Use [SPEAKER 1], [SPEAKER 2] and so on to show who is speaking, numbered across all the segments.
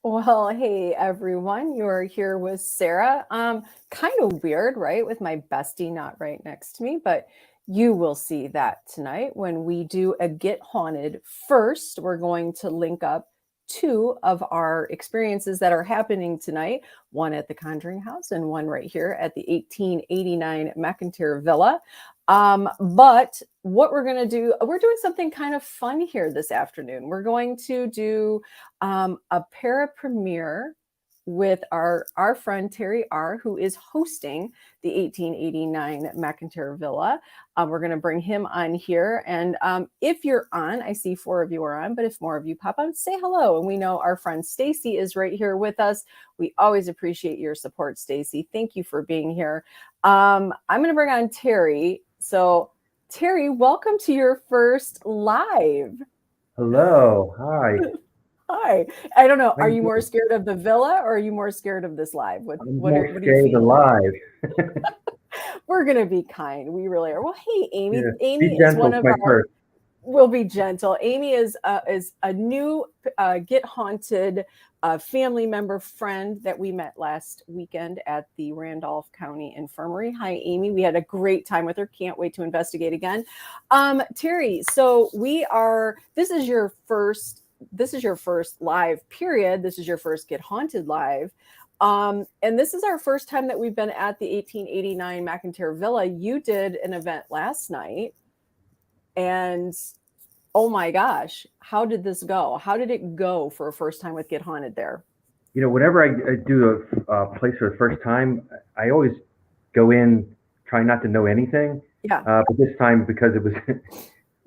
[SPEAKER 1] Well, hey everyone, you're here with Sarah. Kind of weird, right? With my bestie not right next to me, but you will see that tonight when we do a Get Haunted. First, we're going to link up two of our experiences that are happening tonight, one at the Conjuring House and one right here at the 1889 McInteer Villa. But what we're going to do, we're doing something kind of fun here this afternoon. We're going to do a para premiere with our friend Terry R, who is hosting the 1889 McInteer Villa. We're going to bring him on here. And if you're on, I see 4 of you are on, but if more of you pop on, say hello. And we know our friend Stacy is right here with us. We always appreciate your support, Stacy. Thank you for being here. I'm going to bring on Terry. So Terry, welcome to your first live.
[SPEAKER 2] Hello. Hi.
[SPEAKER 1] Hi. I don't know. Are
[SPEAKER 2] I'm
[SPEAKER 1] you more
[SPEAKER 2] good.
[SPEAKER 1] scared of the villa or are you more scared of this live? What
[SPEAKER 2] I'm
[SPEAKER 1] what
[SPEAKER 2] more
[SPEAKER 1] are what do you
[SPEAKER 2] scared
[SPEAKER 1] feel?
[SPEAKER 2] alive.
[SPEAKER 1] We're gonna be kind. We really are. Well, hey, Amy.
[SPEAKER 2] Yeah. Be
[SPEAKER 1] Amy is one
[SPEAKER 2] gentle,
[SPEAKER 1] of
[SPEAKER 2] my
[SPEAKER 1] our.
[SPEAKER 2] first.
[SPEAKER 1] We'll be gentle. Amy is a new Get Haunted family member friend that we met last weekend at the Randolph County Infirmary. Hi, Amy. We had a great time with her. Can't wait to investigate again. Terry, so we are. This is your first live period. This is your first Get Haunted live. And this is our first time that we've been at the 1889 McInteer Villa. You did an event last night, and oh my gosh, how did this go? How did it go for a first time with Get Haunted there?
[SPEAKER 2] Whenever I do a place for the first time, I always go in trying not to know anything.
[SPEAKER 1] Yeah,
[SPEAKER 2] But this time, because it was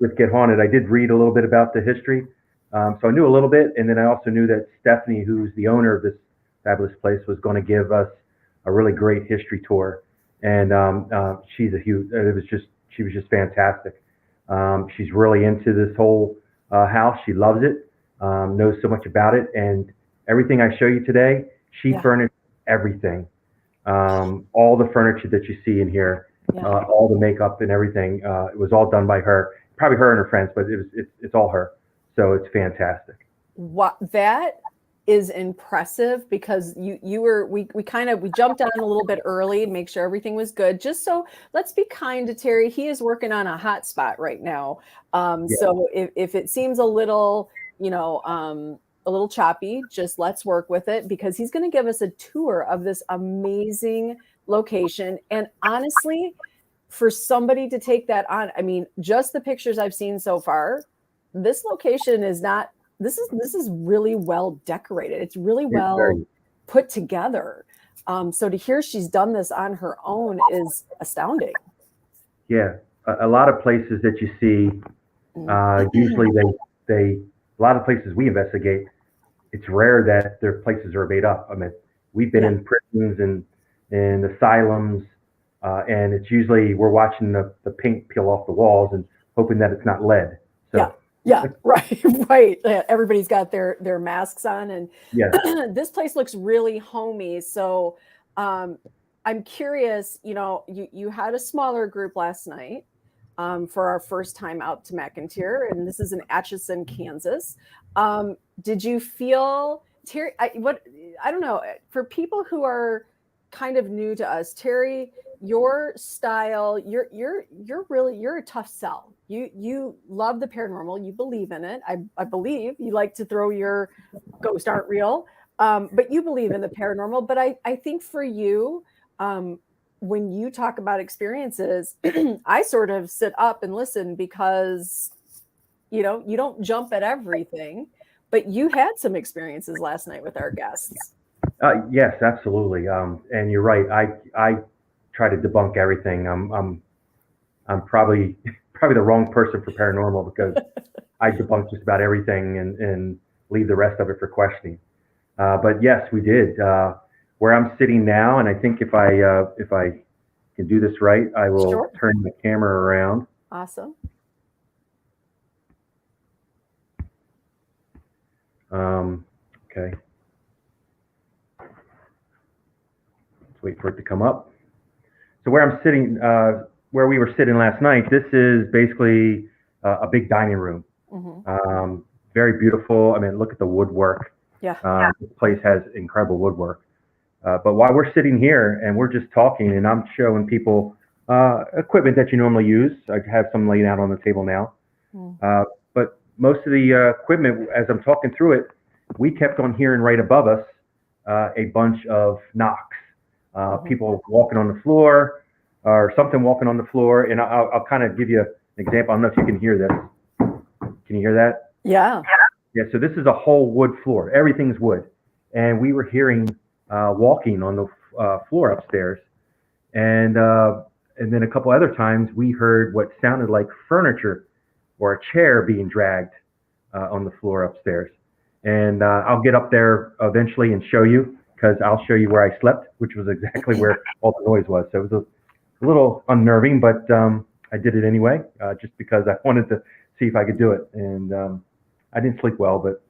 [SPEAKER 2] with Get Haunted, I did read a little bit about the history. So I knew a little bit. And then I also knew that Stephanie, who's the owner of this fabulous place, was going to give us a really great history tour. And she's a huge, she was just fantastic. She's really into this whole house. She loves it, knows so much about it. And everything I show you today, she
[SPEAKER 1] yeah,
[SPEAKER 2] furnished everything. All the furniture that you see in here,
[SPEAKER 1] yeah.
[SPEAKER 2] all the makeup and everything, it was all done by her. Probably her and her friends, but it's all her. So it's fantastic.
[SPEAKER 1] What that is impressive because you were we jumped on a little bit early to make sure everything was good. Just so let's be kind to Terry. He is working on a hot spot right now.
[SPEAKER 2] Yeah,
[SPEAKER 1] So if it seems a little, a little choppy, just let's work with it because he's going to give us a tour of this amazing location. And honestly, for somebody to take that on, I mean, just the pictures I've seen so far, this location is not this is really well decorated. It's really
[SPEAKER 2] it's
[SPEAKER 1] well
[SPEAKER 2] very,
[SPEAKER 1] put together. So to hear she's done this on her own is astounding.
[SPEAKER 2] yeah. A lot of places that you see, usually they, a lot of places we investigate, it's rare that their places are made up. I mean, we've been
[SPEAKER 1] Yeah,
[SPEAKER 2] in prisons and asylums, and it's usually we're watching the paint peel off the walls and hoping that it's not lead.
[SPEAKER 1] yeah,
[SPEAKER 2] So,
[SPEAKER 1] yeah, right, right. Yeah, everybody's got their masks on, and
[SPEAKER 2] yes,
[SPEAKER 1] this place looks really homey. So, um, I'm curious. You had a smaller group last night for our first time out to McInteer, and this is in Atchison, Kansas. Did you feel Terry? I don't know. For people who are kind of new to us, Terry, your style, you're a tough sell. You love the paranormal. You believe in it. I believe you like to throw your ghosts aren't real, but you believe in the paranormal. But I think for you. When you talk about experiences, I sort of sit up and listen because you don't jump at everything, but you had some experiences last night with our guests.
[SPEAKER 2] yes, absolutely. And you're right. I try to debunk everything. I'm probably probably the wrong person for paranormal because I debunk just about everything and leave the rest of it for questioning. But yes, we did. Where I'm sitting now, and I think if I can do this right, I will
[SPEAKER 1] Sure.
[SPEAKER 2] turn the camera around.
[SPEAKER 1] Awesome.
[SPEAKER 2] Okay, let's wait for it to come up. So where I'm sitting, where we were sitting last night, this is basically a big dining room.
[SPEAKER 1] Hmm.
[SPEAKER 2] Very beautiful. I mean, look at the woodwork.
[SPEAKER 1] Yeah.
[SPEAKER 2] This place has incredible woodwork. But while we're sitting here and we're just talking, and I'm showing people equipment that you normally use, I have some laid out on the table now.
[SPEAKER 1] Mm.
[SPEAKER 2] But most of the equipment, as I'm talking through it, we kept on hearing right above us a bunch of knocks, people walking on the floor or something walking on the floor. And I'll kind of give you an example. I don't know if you can hear this. Can you hear that?
[SPEAKER 1] Yeah.
[SPEAKER 2] Yeah. So this is a whole wood floor. Everything's wood. And we were hearing walking on the floor upstairs. And then a couple other times we heard what sounded like furniture or a chair being dragged on the floor upstairs. And I'll get up there eventually and show you, because I'll show you where I slept, which was exactly where all the noise was. So it was a little unnerving, but I did it anyway, just because I wanted to see if I could do it. And I didn't sleep well, but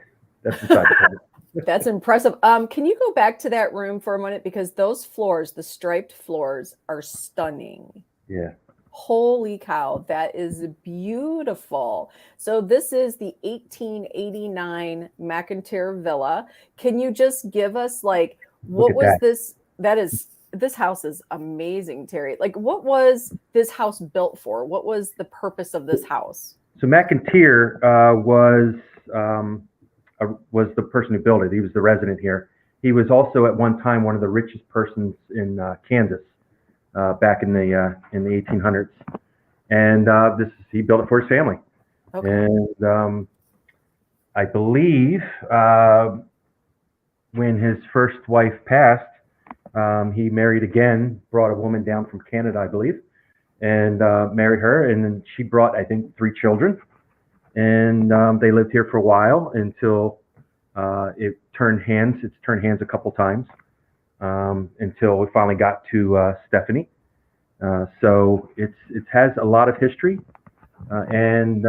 [SPEAKER 2] that's beside the point.
[SPEAKER 1] That's impressive. Can you go back to that room for a minute? Because those floors, the striped floors, are stunning.
[SPEAKER 2] Yeah.
[SPEAKER 1] Holy cow, that is beautiful. So this is the 1889 McInteer Villa. Can you just give us, like, what was this? This house is amazing, Terry. Like, what was this house built for? What was the purpose of this house?
[SPEAKER 2] So McInteer was the person who built it. He was the resident here. He was also at one time one of the richest persons in Kansas. Back in the 1800s, and he built it for his family. Okay. And I believe when his first wife passed, he married again, brought a woman down from Canada, I believe, and married her, and then she brought, I think, 3 children, and they lived here for a while until it turned hands. It's turned hands a couple times. Until we finally got to Stephanie. So it has a lot of history, and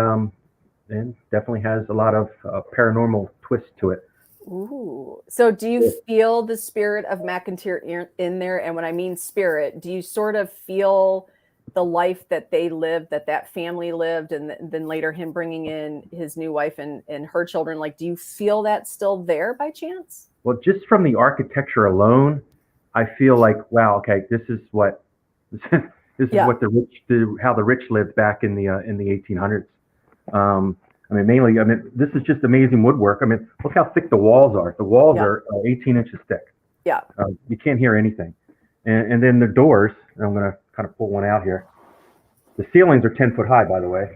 [SPEAKER 2] definitely has a lot of paranormal twist to it.
[SPEAKER 1] Ooh. So do you feel the spirit of McInteer in there? And when I mean spirit, do you sort of feel the life that they lived, that family lived, and then later him bringing in his new wife and her children? Like, do you feel that still there by chance?
[SPEAKER 2] Well, just from the architecture alone, I feel like, wow, okay, this is what how the rich lived back in the 1800s. Mainly, this is just amazing woodwork. Look how thick the walls are. The walls are 18 inches thick.
[SPEAKER 1] Yeah.
[SPEAKER 2] You can't hear anything. And then the doors, I'm going to kind of pull one out here. The ceilings are 10 foot high, by the way,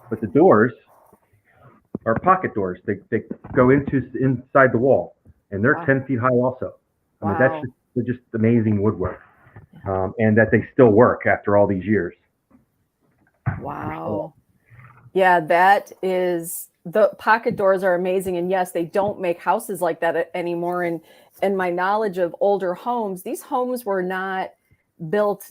[SPEAKER 2] but the doors are pocket doors. They go inside the wall. And they're 10 feet high also. Wow. That's just amazing woodwork. And that they still work after all these years.
[SPEAKER 1] Wow. Yeah, that is, the pocket doors are amazing. And yes, they don't make houses like that anymore. And my knowledge of older homes, these homes were not built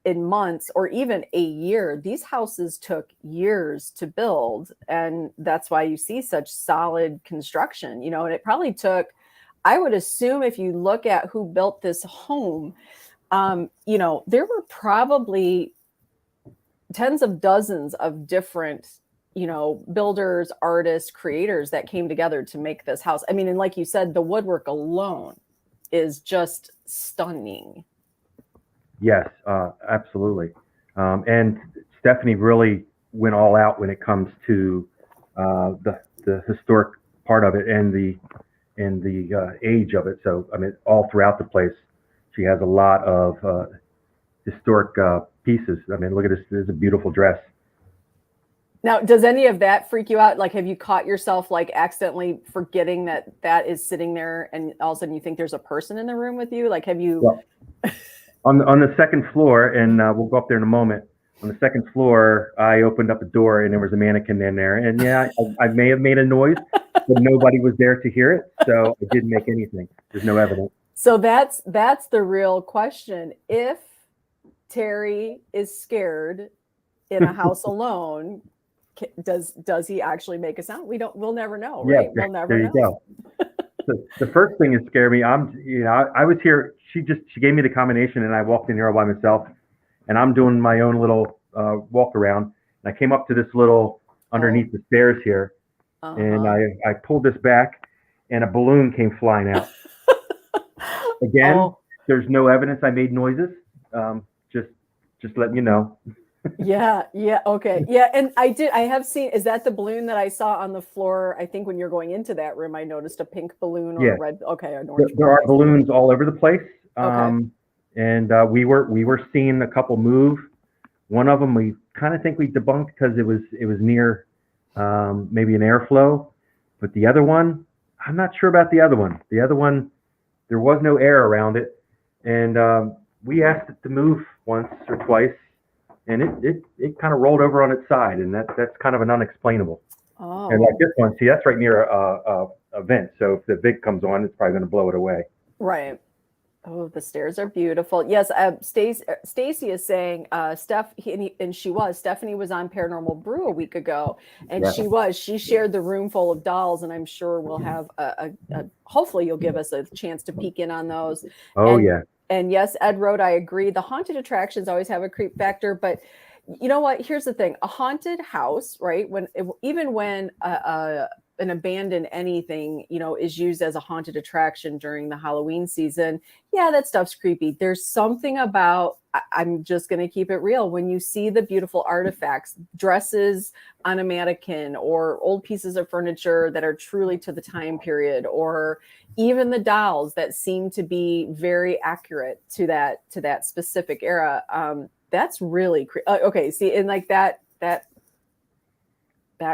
[SPEAKER 1] in months or even a year. These houses took years to build. And that's why you see such solid construction, and it probably took, I would assume, if you look at who built this home, there were probably tens of dozens of different, builders, artists, creators that came together to make this house. And like you said, the woodwork alone is just stunning.
[SPEAKER 2] Yes, absolutely. And Stephanie really went all out when it comes to the historic part of it and the age of it. So all throughout the place, she has a lot of historic pieces. Look at this. This is a beautiful dress.
[SPEAKER 1] Now, does any of that freak you out? Like, have you caught yourself like accidentally forgetting that is sitting there, and all of a sudden you think there's a person in the room with you? Like, have you?
[SPEAKER 2] Well, on the second floor, and we'll go up there in a moment. On the second floor, I opened up a door and there was a mannequin in there. And yeah, I may have made a noise, but nobody was there to hear it. So I didn't make anything. There's no evidence.
[SPEAKER 1] So that's the real question. If Terry is scared in a house alone, does he actually make a sound? We'll never know, right?
[SPEAKER 2] Yeah,
[SPEAKER 1] we'll never
[SPEAKER 2] know. There you go. The first thing that scared me, I was here. She gave me the combination, and I walked in here all by myself, and I'm doing my own little walk around. And I came up to this little underneath the stairs here, and I pulled this back, and a balloon came flying out. Again,
[SPEAKER 1] Oh,
[SPEAKER 2] there's no evidence I made noises. Um, just just letting you know.
[SPEAKER 1] yeah, yeah, okay. Yeah, and I have seen, is that the balloon that I saw on the floor? I think when you're going into that room, I noticed a pink balloon or a
[SPEAKER 2] Yeah,
[SPEAKER 1] red, okay, an
[SPEAKER 2] there,
[SPEAKER 1] orange
[SPEAKER 2] there
[SPEAKER 1] balloon,
[SPEAKER 2] are
[SPEAKER 1] I see.
[SPEAKER 2] balloons all over the place,
[SPEAKER 1] Okay.
[SPEAKER 2] and we were seeing a couple move. One of them we kind of think we debunked because it was near maybe an airflow, but the other one, I'm not sure about the other one. The other one, there was no air around it, and we asked it to move once or twice, and it kind of rolled over on its side, and that's kind of an unexplainable. And like
[SPEAKER 1] Oh,
[SPEAKER 2] this one, see, that's right near a vent, so if the vent comes on, it's probably going to blow it away.
[SPEAKER 1] right. Oh, the stairs are beautiful. Yes, Stacy is saying, Stephanie was on Paranormal Brew a week ago, and
[SPEAKER 2] Yeah.
[SPEAKER 1] she shared the room full of dolls, and I'm sure we'll have hopefully you'll give us a chance to peek in on those.
[SPEAKER 2] Oh
[SPEAKER 1] And
[SPEAKER 2] yeah.
[SPEAKER 1] and yes, Ed wrote, I agree. The haunted attractions always have a creep factor, but you know what? Here's the thing: a haunted house, right? Even when an abandoned anything, is used as a haunted attraction during the Halloween season, yeah, that stuff's creepy. There's something about, I'm just going to keep it real. When you see the beautiful artifacts, dresses on a mannequin, or old pieces of furniture that are truly to the time period, or even the dolls that seem to be very accurate to that specific era, that's really okay. See, and like that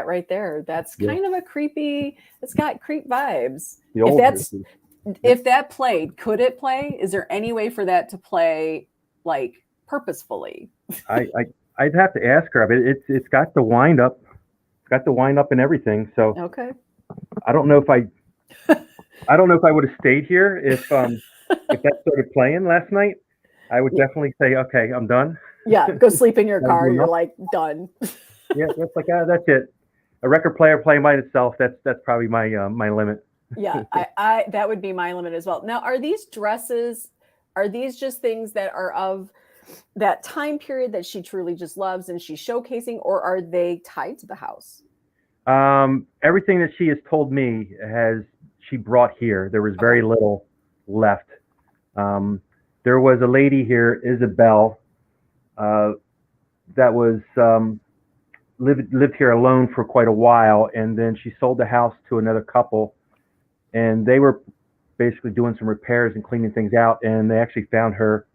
[SPEAKER 1] right there, that's
[SPEAKER 2] Yeah.
[SPEAKER 1] kind of a creepy, it's got creep vibes.
[SPEAKER 2] The
[SPEAKER 1] if
[SPEAKER 2] old.
[SPEAKER 1] that's
[SPEAKER 2] Yep.
[SPEAKER 1] if that played, could it play? Is there any way for that to play like purposefully?
[SPEAKER 2] I'd have to ask her. I mean, it's got the wind up. It's got the wind up and everything. So
[SPEAKER 1] Okay.
[SPEAKER 2] I don't know if I don't know if I would have stayed here if that started playing last night. I would definitely say, okay, I'm done.
[SPEAKER 1] Yeah, go sleep in your
[SPEAKER 2] That would
[SPEAKER 1] car.
[SPEAKER 2] be
[SPEAKER 1] You're
[SPEAKER 2] enough.
[SPEAKER 1] like done.
[SPEAKER 2] Yeah, that's like that's it. A record player playing by itself. That's probably my limit.
[SPEAKER 1] Yeah, I that would be my limit as well. Now, are these dresses, are these just things that are of that time period that she truly just loves and she's showcasing, or are they tied to the house?
[SPEAKER 2] Everything that she has told me she brought here. There was very
[SPEAKER 1] Okay.
[SPEAKER 2] little left. Um, there was a lady here, Isabel, uh, that was lived here alone for quite a while, and then she sold the house to another couple, and they were basically doing some repairs and cleaning things out, and they actually found her.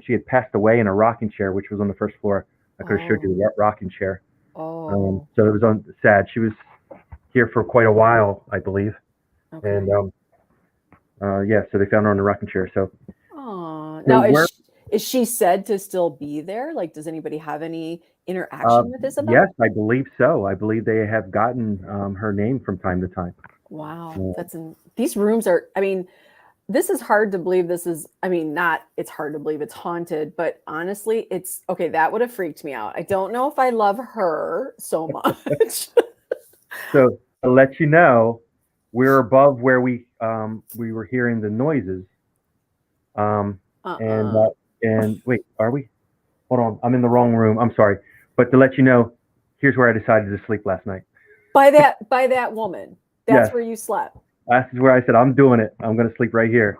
[SPEAKER 2] She had passed away in a rocking chair, which was on the first floor. I could have showed you
[SPEAKER 1] Oh,
[SPEAKER 2] the rocking chair.
[SPEAKER 1] oh,
[SPEAKER 2] So it was sad. She was here for quite a while, I believe, and
[SPEAKER 1] okay.
[SPEAKER 2] yeah, so they found her on the rocking chair.
[SPEAKER 1] Oh,
[SPEAKER 2] So
[SPEAKER 1] now
[SPEAKER 2] where
[SPEAKER 1] is she said to still be there? Like, does anybody have any
[SPEAKER 2] Uh,
[SPEAKER 1] interaction with
[SPEAKER 2] yes,
[SPEAKER 1] Isabel?
[SPEAKER 2] I believe so. I believe they have gotten her name from time to time.
[SPEAKER 1] Wow,
[SPEAKER 2] Uh,
[SPEAKER 1] these rooms are, I mean, this is hard to believe. This is, I mean, not, it's hard to believe it's haunted, but honestly, it's okay. That would have freaked me out. I don't know if I love her so much.
[SPEAKER 2] so to let you know, we're above where we were hearing the noises. Um, and
[SPEAKER 1] Uh-uh.
[SPEAKER 2] wait, are we? Hold on, I'm in the wrong room. I'm sorry, but to let you know, here's where I decided to sleep last night.
[SPEAKER 1] By that woman. That's
[SPEAKER 2] Yes,
[SPEAKER 1] where you slept.
[SPEAKER 2] this is where I said I'm doing it. I'm going to sleep right here.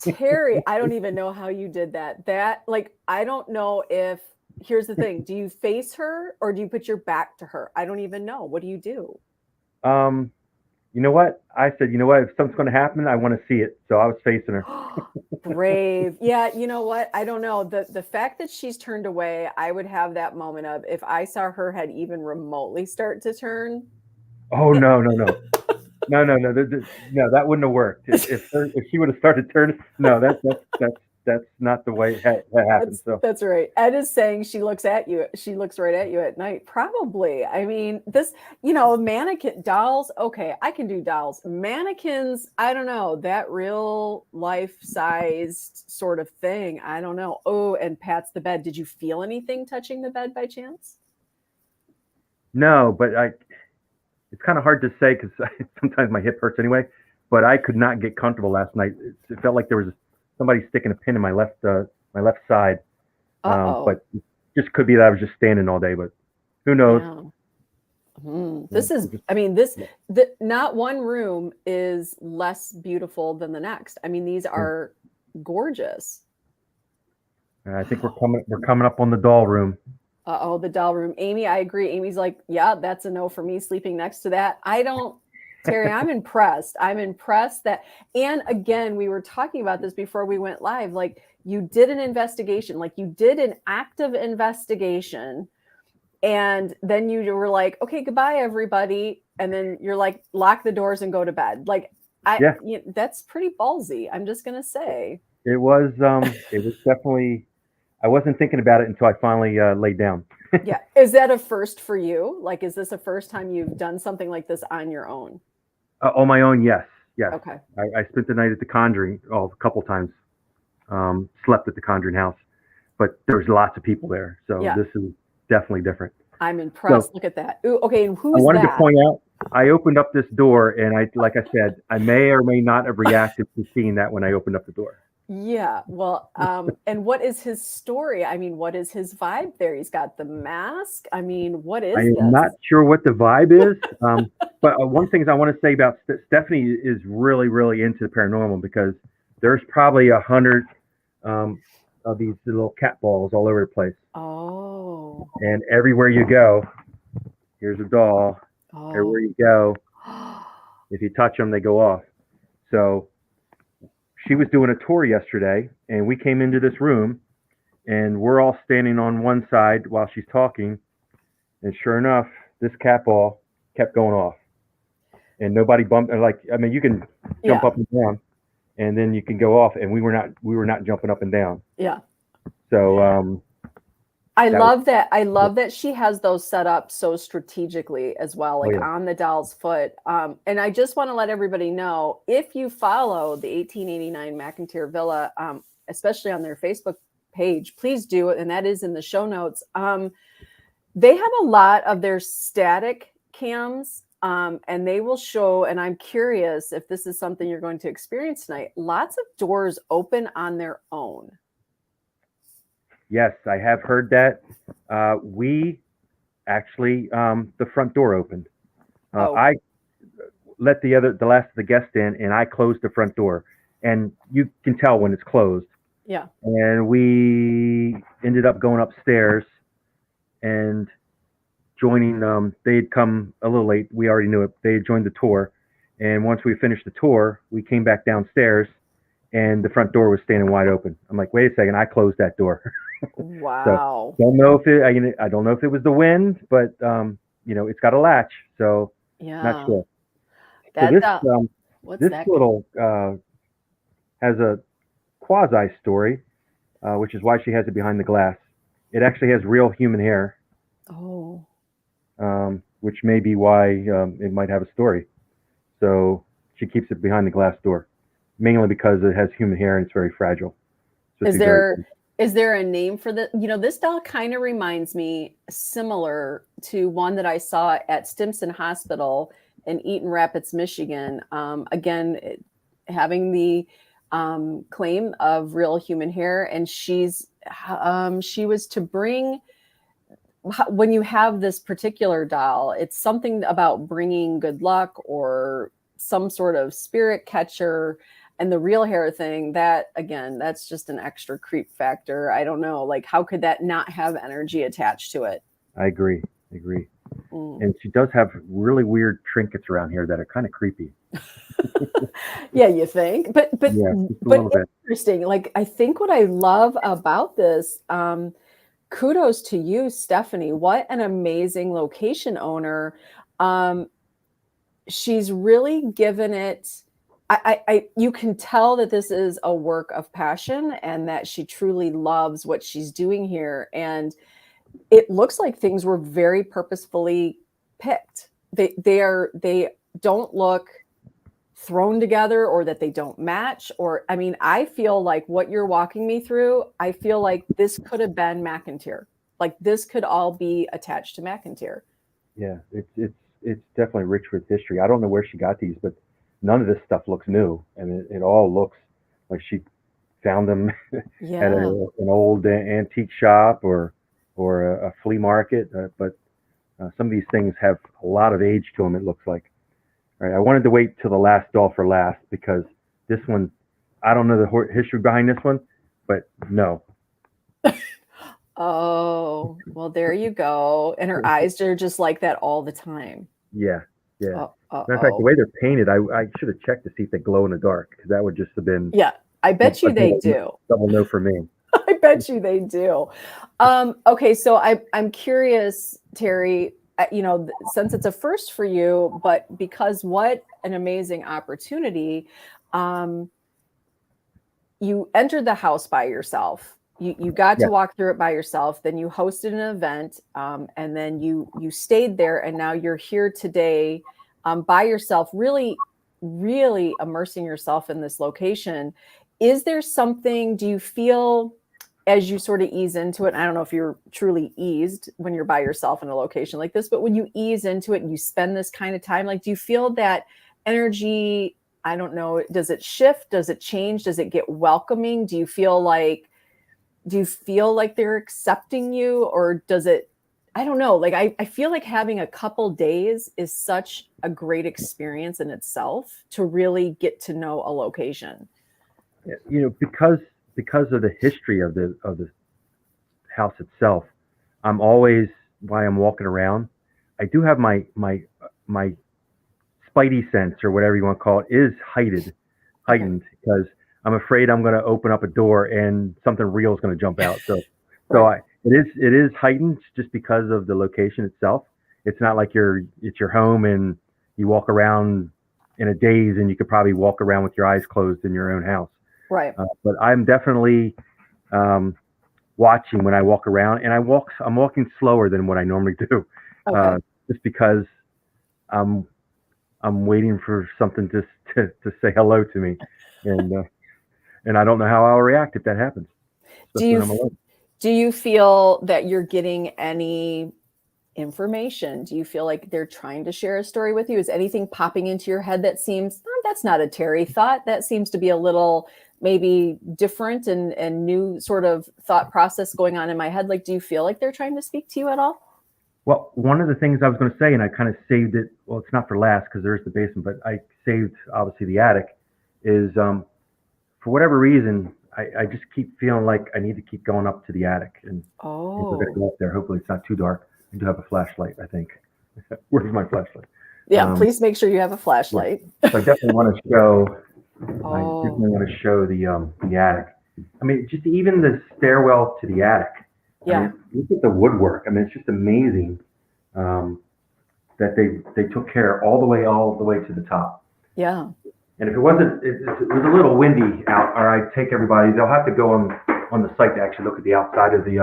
[SPEAKER 1] Terry, I don't even know how you did that. Like, I don't know if, here's the thing. Do you face her or do you put your back to her? I don't even know. What do you do?
[SPEAKER 2] Um, you know what? I said, you know what? If something's going to happen, I want to see it. So I was facing her.
[SPEAKER 1] Brave. Yeah, you know what? I don't know. The fact that she's turned away, I would have that moment of, if I saw her head even remotely start to turn.
[SPEAKER 2] Oh no, no, no. No, no, no, no. That wouldn't have worked. If she would have started turning, no, that's not the way that happened. So,
[SPEAKER 1] That's right. Ed is saying she looks at you. She looks right at you at night. Probably. I mean, mannequin dolls. Okay, I can do dolls. Mannequins, I don't know. That real life sized sort of thing. I don't know. Oh, and pats the bed. Did you feel anything touching the bed by chance?
[SPEAKER 2] no, but it's kind of hard to say because sometimes my hip hurts anyway. But I could not get comfortable last night. It felt like there was somebody sticking a pin in my left side.
[SPEAKER 1] Uh-oh.
[SPEAKER 2] But it just could be that I was just standing all day. But who knows?
[SPEAKER 1] Yeah. This is, I mean, not one room is less beautiful than the next. I mean, these are gorgeous.
[SPEAKER 2] I think we're coming up on the doll room.
[SPEAKER 1] Oh, the doll room. Amy, I agree. Amy's like, yeah, that's a no for me, sleeping next to that. Terry, I'm impressed. I'm impressed that, and again, we were talking about this before we went live. Like, you did an investigation, like you did an active investigation, and then you were like, okay, goodbye, everybody. And then you're like, lock the doors and go to bed. Like, that's pretty ballsy. I'm just going to say.
[SPEAKER 2] It was definitely, I wasn't thinking about it until I finally laid down.
[SPEAKER 1] Yeah. Is that a first for you? Like, is this the first time you've done something like this on your own?
[SPEAKER 2] On my own, yes.
[SPEAKER 1] Okay.
[SPEAKER 2] I spent the night at the Conjuring a couple times. Slept at the Conjuring house, but there's lots of people there, so this is definitely different.
[SPEAKER 1] I'm impressed. Look at that. Ooh, okay, and who's that?
[SPEAKER 2] I wanted to point out, I opened up this door, and like I said, I may or may not have reacted to seeing that when I opened up the door.
[SPEAKER 1] Yeah, well, and what is his story? I mean, what is his vibe there? He's got the mask. I mean, what is this?
[SPEAKER 2] I'm not sure what the vibe is, but one thing I want to say about Stephanie is really, really into the paranormal, because there's probably 100 of these little cat balls all over the place.
[SPEAKER 1] Oh.
[SPEAKER 2] And everywhere you go, here's a doll. Oh. Everywhere you go, if you touch them, they go off. So she was doing a tour yesterday, and we came into this room, and we're all standing on one side while she's talking. And sure enough, this cat ball kept going off, and nobody bumped. Like, I mean, you can jump up and down, and then you can go off, and we were not jumping up and down.
[SPEAKER 1] Yeah.
[SPEAKER 2] So
[SPEAKER 1] I love that. I love that she has those set up so strategically as well, like on the doll's foot. And I just want to let everybody know, if you follow the 1889 McInteer Villa, especially on their Facebook page, please do it. And that is in the show notes. They have a lot of their static cams, and they will show, and I'm curious if this is something you're going to experience tonight, lots of doors open on their own.
[SPEAKER 2] Yes, I have heard that. We actually, the front door opened. I let the last of the guests in, and I closed the front door, and you can tell when it's closed.
[SPEAKER 1] Yeah.
[SPEAKER 2] And we ended up going upstairs and joining them. They had come a little late. We already knew it. They had joined the tour, and once we finished the tour, we came back downstairs, and the front door was standing wide open. I'm like, wait a second, I closed that door.
[SPEAKER 1] Wow.
[SPEAKER 2] So, don't know if I don't know if it was the wind, but it's got a latch, so not sure. This little has a quasi story, which is why she has it behind the glass. It actually has real human hair.
[SPEAKER 1] Oh.
[SPEAKER 2] Which may be why it might have a story. So she keeps it behind the glass door, mainly because it has human hair and it's very fragile. So
[SPEAKER 1] is there a name for the, this doll kind of reminds me similar to one that I saw at Stimson Hospital in Eaton Rapids, Michigan. Again, having the claim of real human hair, and she was to bring, when you have this particular doll, it's something about bringing good luck or some sort of spirit catcher. And the real hair thing, that, again, that's just an extra creep factor. I don't know, like, how could that not have energy attached to it?
[SPEAKER 2] I agree. And she does have really weird trinkets around here that are kind of creepy.
[SPEAKER 1] Yeah, you think? But interesting. Like, I think what I love about this, kudos to you, Stephanie. What an amazing location owner. She's really given it, you can tell that this is a work of passion and that she truly loves what she's doing here. And it looks like things were very purposefully picked. They don't look thrown together, or that they don't match, or, I mean, I feel like what you're walking me through, I feel like this could have been McInteer. Like, this could all be attached to McInteer.
[SPEAKER 2] Yeah, it's definitely rich with history. I don't know where she got these, but none of this stuff looks new, and it all looks like she found them at an old antique shop or a flea market. But Some of these things have a lot of age to them, it looks like. All right, I wanted to wait till the last doll for last because this one, I don't know the history behind this one, but no.
[SPEAKER 1] Oh, well, there you go. And her eyes are just like that all the time.
[SPEAKER 2] Yeah, yeah. Matter of fact, the
[SPEAKER 1] Uh-oh.
[SPEAKER 2] way they're painted, I should have checked to see if they glow in the dark because that would just have been
[SPEAKER 1] Yeah, I bet you they do.
[SPEAKER 2] double no for me.
[SPEAKER 1] I bet you they do. Okay, so I'm curious, Terry, since it's a first for you, but because what an amazing opportunity. You entered the house by yourself. You got to walk through it by yourself. Then you hosted an event, and then you stayed there, and now you're here today by yourself, really, really immersing yourself in this location. Is there something? Do you feel as you sort of ease into it? I don't know if you're truly eased when you're by yourself in a location like this, but when you ease into it and you spend this kind of time, like, do you feel that energy? I don't know. Does it shift? Does it change? Does it get welcoming? Do you feel like they're accepting you, or does it, I don't know. Like, I feel like having a couple days is such a great experience in itself to really get to know a location.
[SPEAKER 2] Because of the history of the house itself, I'm always, while I'm walking around, I do have my spidey sense, or whatever you want to call it, is heightened because I'm afraid I'm going to open up a door and something real is going to jump out. So it is heightened just because of the location itself. It's not like it's your home and you walk around in a daze and you could probably walk around with your eyes closed in your own house.
[SPEAKER 1] Right.
[SPEAKER 2] But I'm definitely watching when I walk around, and I'm walking slower than what I normally do, just because I'm waiting for something to say hello to me, and I don't know how I'll react if that happens.
[SPEAKER 1] Do you feel that you're getting any information? Do you feel like they're trying to share a story with you? Is anything popping into your head that seems, that's not a Terry thought, that seems to be a little maybe different and new sort of thought process going on in my head? Like, do you feel like they're trying to speak to you at all?
[SPEAKER 2] Well, one of the things I was going to say, and I kind of saved it, well, it's not for last because there is the basement, but I saved obviously the attic, is for whatever reason, I just keep feeling like I need to keep going up to the attic, and we're going to go up there. Hopefully it's not too dark. I do have a flashlight, I think. Where's my flashlight?
[SPEAKER 1] Yeah, please make sure you have a flashlight.
[SPEAKER 2] Yeah. So I definitely want to show. I definitely want to show the attic. I mean, just even the stairwell to the attic.
[SPEAKER 1] Yeah.
[SPEAKER 2] I mean, look at the woodwork. I mean, it's just amazing that they took care all the way to the top.
[SPEAKER 1] Yeah.
[SPEAKER 2] And if it was a little windy out, or I take everybody, they'll have to go on the site to actually look at the outside of the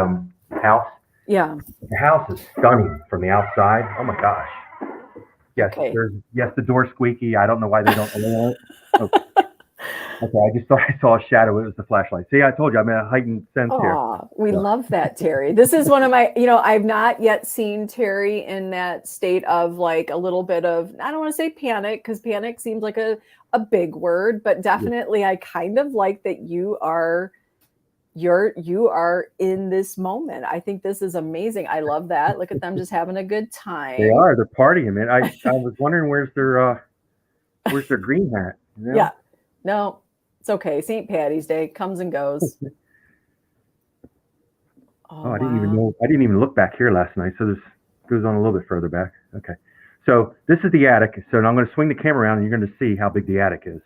[SPEAKER 2] house.
[SPEAKER 1] Yeah.
[SPEAKER 2] The house is stunning from the outside. Oh my gosh. Yes,
[SPEAKER 1] okay.
[SPEAKER 2] The door's squeaky. I don't know why they don't allow it. Okay, I just thought I saw a shadow. It was the flashlight. See, I told you I'm in a heightened sense here.
[SPEAKER 1] We love that, Terry. This is one of my, I've not yet seen Terry in that state of like a little bit of, I don't want to say panic, because panic seems like a big word, but definitely I kind of like that you are in this moment. I think this is amazing. I love that. Look at them just having a good time.
[SPEAKER 2] They are. They're partying, man. I was wondering where's their green hat? You know?
[SPEAKER 1] Yeah. No, it's okay. St. Patty's Day comes and goes.
[SPEAKER 2] I didn't even know. I didn't even look back here last night. So this goes on a little bit further back. Okay. So this is the attic. So now I'm going to swing the camera around and you're going to see how big the attic is.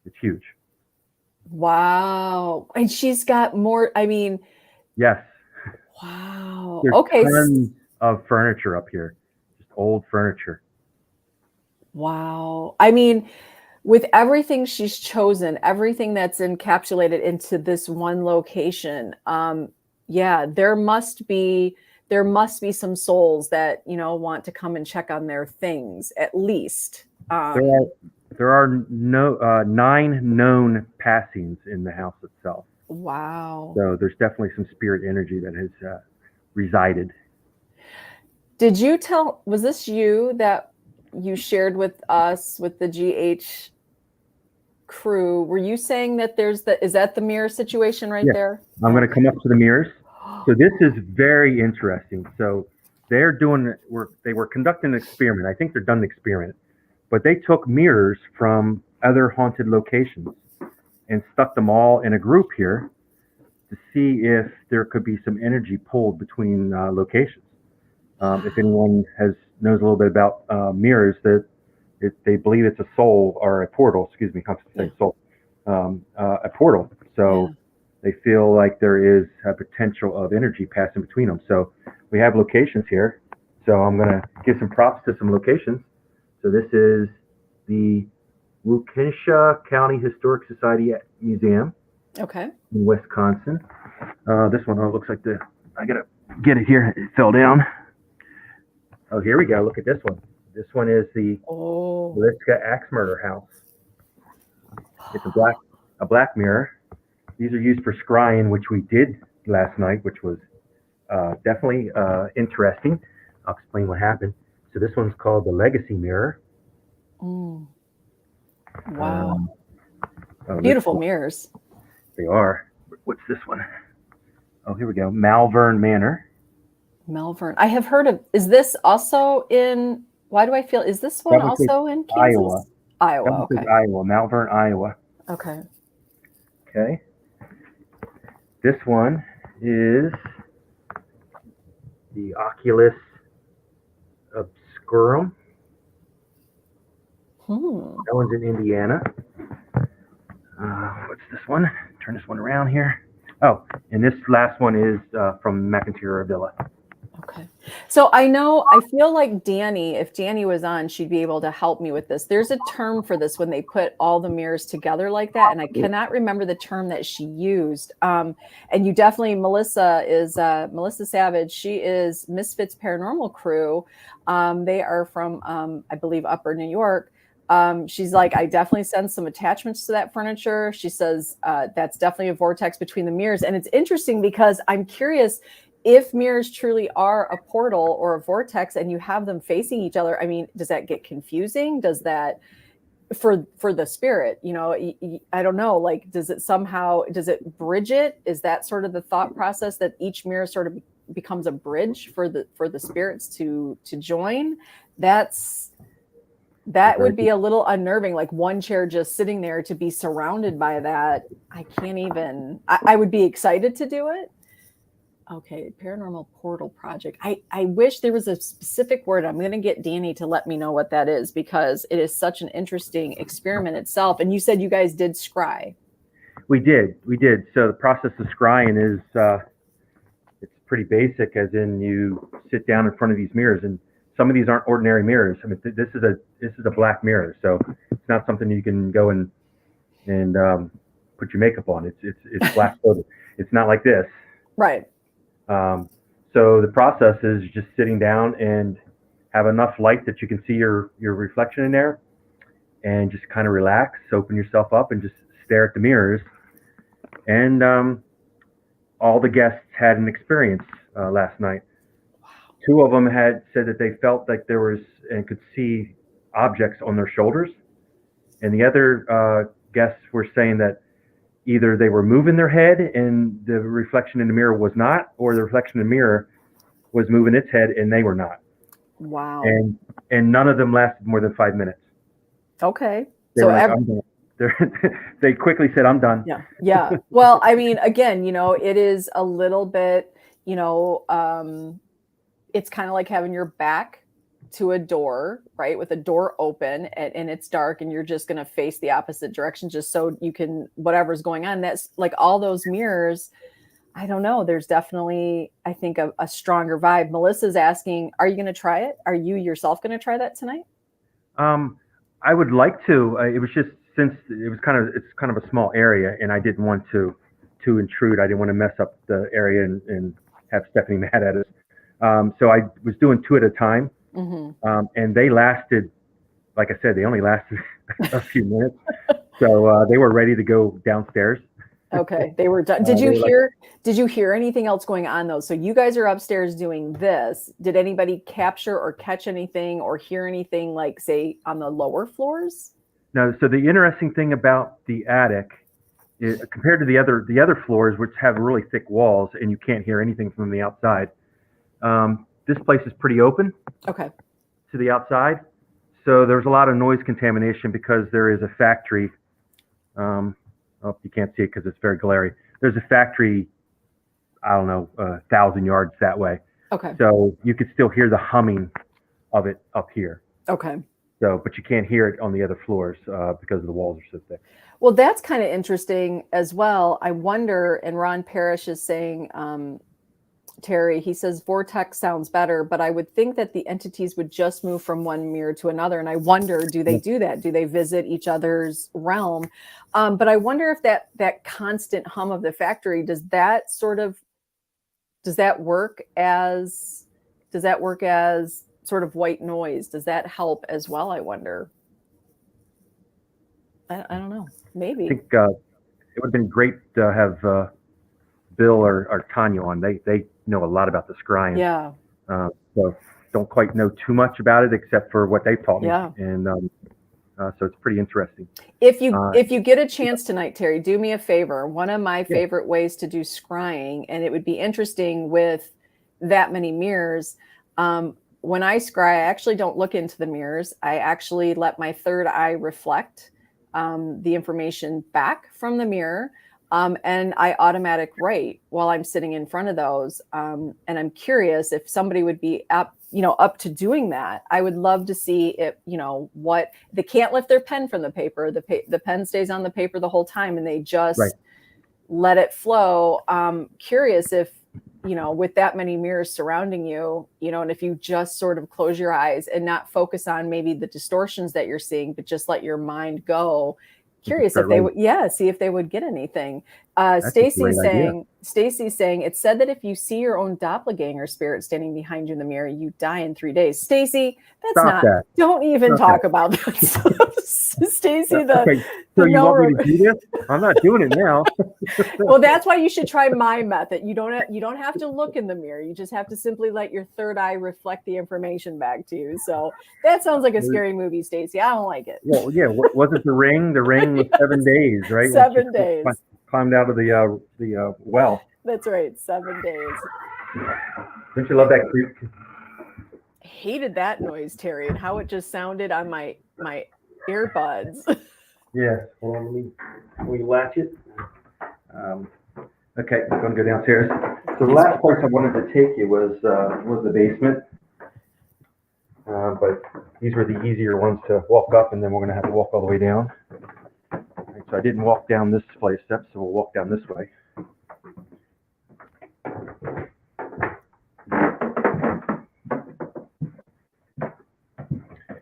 [SPEAKER 2] It's huge.
[SPEAKER 1] Wow. And she's got more, I mean.
[SPEAKER 2] Yes.
[SPEAKER 1] Wow.
[SPEAKER 2] There's
[SPEAKER 1] okay.
[SPEAKER 2] Tons of furniture up here. Just old furniture.
[SPEAKER 1] Wow. I mean, with everything she's chosen, everything that's encapsulated into this one location, there must be some souls that, want to come and check on their things, at least.
[SPEAKER 2] There are 9 known passings in the house itself.
[SPEAKER 1] Wow.
[SPEAKER 2] So there's definitely some spirit energy that has resided.
[SPEAKER 1] Did you was this you that you shared with us with the GH crew? Were you saying that is that the mirror situation right there?
[SPEAKER 2] I'm going to come up to the mirrors. So this is very interesting. So they were conducting an experiment. I think they're done the experiment, but they took mirrors from other haunted locations and stuck them all in a group here to see if there could be some energy pulled between locations. If anyone knows a little bit about mirrors, they believe it's a soul or a portal. Excuse me, I'm saying soul, a portal. So they feel like there is a potential of energy passing between them. So we have locations here. So I'm going to give some props to some locations. So this is the Waukesha County Historic Society Museum.
[SPEAKER 1] Okay.
[SPEAKER 2] In Wisconsin. This one, looks like I gotta get it here. It fell down. Oh, here we go. Look at this one. This one is the Liska Axe Murder House. It's a black mirror. These are used for scrying, which we did last night, which was definitely interesting. I'll explain what happened. So this one's called the Legacy Mirror.
[SPEAKER 1] Wow. Beautiful mirrors.
[SPEAKER 2] They are. What's this one? Oh, here we go. Malvern Manor.
[SPEAKER 1] Malvern. I have heard of. Is this also in? Why do I feel? Is this one also in Kansas? Iowa. Okay.
[SPEAKER 2] Iowa. Malvern, Iowa.
[SPEAKER 1] Okay.
[SPEAKER 2] Okay. This one is the Oculus Obscurum. That one's in Indiana. What's this one? Turn this one around here. Oh, and this last one is from McInteer Villa.
[SPEAKER 1] Okay. So I feel like Danny, if Danny was on, she'd be able to help me with this. There's a term for this when they put all the mirrors together like that. And I cannot remember the term that she used. And you definitely, Melissa Savage. She is Misfits Paranormal Crew. They are from, I believe, Upper New York. She's like, I definitely sense some attachments to that furniture. She says that's definitely a vortex between the mirrors. And it's interesting because I'm curious if mirrors truly are a portal or a vortex and you have them facing each other. I mean, does that get confusing? Does that for the spirit, I don't know, like, does it bridge it? Is that sort of the thought process that each mirror sort of becomes a bridge for the spirits to join? That would be a little unnerving, like one chair just sitting there to be surrounded by that. I can't even, I would be excited to do it. Okay, Paranormal Portal Project. I wish there was a specific word. I'm going to get Danny to let me know what that is because it is such an interesting experiment itself. And you said you guys did scry.
[SPEAKER 2] We did. So the process of scrying is, it's pretty basic, as in you sit down in front of these mirrors, and some of these aren't ordinary mirrors. I mean, this is a black mirror, so it's not something you can go and put your makeup on. It's black. So it's not like this.
[SPEAKER 1] Right.
[SPEAKER 2] So the process is just sitting down and have enough light that you can see your reflection in there, and just kind of relax, open yourself up, and just stare at the mirrors. And all the guests had an experience last night. Two of them had said that they felt like there was and could see objects on their shoulders, and the other guests were saying that either they were moving their head and the reflection in the mirror was not, or the reflection in the mirror was moving its head and they were not.
[SPEAKER 1] Wow.
[SPEAKER 2] And none of them lasted more than 5 minutes.
[SPEAKER 1] Okay.
[SPEAKER 2] They quickly said, I'm done.
[SPEAKER 1] Yeah. Well, I mean, again, it is a little bit, it's kind of like having your back to a door, right? With a door open and it's dark and you're just going to face the opposite direction just so you can, whatever's going on. That's like all those mirrors. I don't know. There's definitely, I think, a stronger vibe. Melissa's asking, are you going to try it? Are you yourself going to try that tonight?
[SPEAKER 2] I would like to. It was just, since it's kind of a small area and I didn't want to intrude. I didn't want to mess up the area and have Stephanie mad at us. So I was doing 2 at a time. Mm-hmm. And they lasted, like I said, they only lasted a few minutes. So they were ready to go downstairs.
[SPEAKER 1] Okay, they were done. Did you hear anything else going on though? So you guys are upstairs doing this. Did anybody capture or catch anything or hear anything, like, say, on the lower floors?
[SPEAKER 2] No. So the interesting thing about the attic is, compared to the other floors, which have really thick walls and you can't hear anything from the outside, this place is pretty open
[SPEAKER 1] Okay.
[SPEAKER 2] to the outside. So there's a lot of noise contamination because there is a factory. Oh, you can't see it because it's very glary. There's a factory, I don't know, 1,000 yards that way.
[SPEAKER 1] Okay.
[SPEAKER 2] So you could still hear the humming of it up here.
[SPEAKER 1] Okay.
[SPEAKER 2] So, but you can't hear it on the other floors because the walls are so thick.
[SPEAKER 1] Well, that's kind of interesting as well. I wonder, and Ron Parrish is saying, Terry, he says vortex sounds better, but I would think that the entities would just move from one mirror to another. And I wonder, do they do that? Do they visit each other's realm? But I wonder if that constant hum of the factory, does that work as sort of white noise? Does that help as well? I wonder. I don't know. Maybe.
[SPEAKER 2] I think it would have been great to have Bill or Tanya on. They know a lot about the scrying.
[SPEAKER 1] Yeah.
[SPEAKER 2] So don't quite know too much about it except for what they've taught me.
[SPEAKER 1] Yeah.
[SPEAKER 2] And so it's pretty interesting.
[SPEAKER 1] If you get a chance tonight, Terry, do me a favor. One of my favorite ways to do scrying, and it would be interesting with that many mirrors. When I scry, I actually don't look into the mirrors. I actually let my third eye reflect the information back from the mirror. And I automatic write while I'm sitting in front of those. And I'm curious if somebody would be up to doing that. I would love to see if, what they can't lift their pen from the paper. The pen stays on the paper the whole time and they just let it flow. Curious if, with that many mirrors surrounding you, and if you just sort of close your eyes and not focus on maybe the distortions that you're seeing, but just let your mind go. Curious if they would, see if they would get anything. Stacy's saying, it said that if you see your own doppelganger spirit standing behind you in the mirror, you die in 3 days. Stacy, don't even talk about that stuff. Stacy,
[SPEAKER 2] so you want me to do this? I'm not doing it now.
[SPEAKER 1] Well, that's why you should try my method. You don't have to look in the mirror. You just have to simply let your third eye reflect the information back to you. So that sounds like a scary movie, Stacy. I don't like it.
[SPEAKER 2] Well, yeah. Wasn't The Ring? The Ring was 7 days, right?
[SPEAKER 1] 7 days.
[SPEAKER 2] Climbed out of the well.
[SPEAKER 1] That's right. 7 days.
[SPEAKER 2] Don't you love that creep?
[SPEAKER 1] Hated that noise, Terry, and how it just sounded on my earbuds.
[SPEAKER 2] Yeah. Hold on, let me latch it. Okay, I'm going to go downstairs. So the last place I wanted to take you was the basement. But these were the easier ones to walk up, and then we're going to have to walk all the way down. Right, so I didn't walk down this flight of steps, so we'll walk down this way.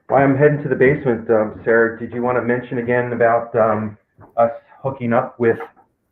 [SPEAKER 2] While I'm heading to the basement, Sarah, did you want to mention again about us hooking up with